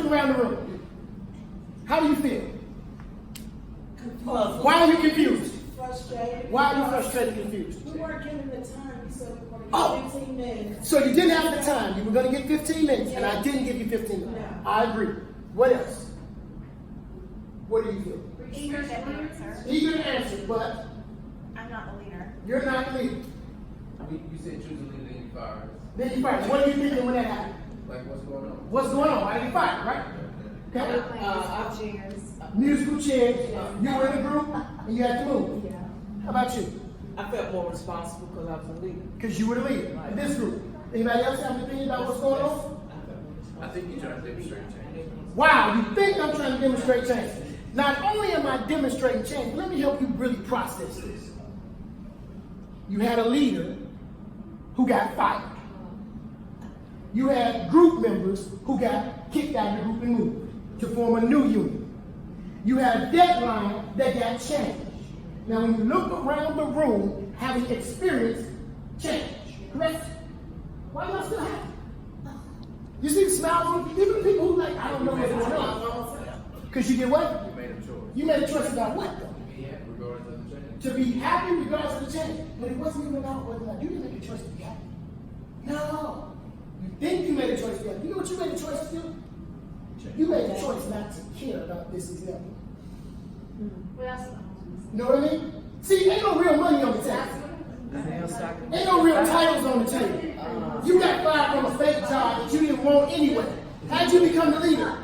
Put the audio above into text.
look around the room. How do you feel? Puzzled. Why are you confused? Frustrated. Why are you frustrated and confused? We weren't given the time. You said we were going to get 15 minutes. So you didn't have the time. You were going to get 15 minutes, and I didn't give you 15 minutes. No. I agree. What else? What do you feel? Eager to answer. Eager to answer, but I'm not the leader. you're not the leader. You said choose a leader, then you fire us. Then you fired. What are you thinking when that happened? Like, what's going on? What's going on? Why you fired, right? Okay. Musical chairs. You were in a group and you had to move. Yeah. How about you? I felt more responsible because I was a leader. Because you were the leader in this group. Anybody else have an opinion about what's going on? I felt more responsible. I think you're trying to demonstrate change. Wow, you think I'm trying to demonstrate change. Not only am I demonstrating change, but let me help you really process this. You had a leader who got fired. You had group members who got kicked out of the group and moved to form a new unit. You had a deadline that got changed. Now, when you look around the room, having experienced change, correct? Why y'all still happy? You see the smiles on even the people who like, I don't know what's going on. Because you did what? You made a choice. You made a choice about what though? Yeah, regardless of the change. To be happy regardless of the change. But it wasn't even about whether or not you didn't make a choice to be happy. No. You think you made a choice to be happy. You know what you made a choice to do? You made a choice not to care about this example. What else? You know what I mean? See, ain't no real money on the table. Ain't no real titles on the table. You got fired from a fake job that you didn't want anyway. How'd you become the leader?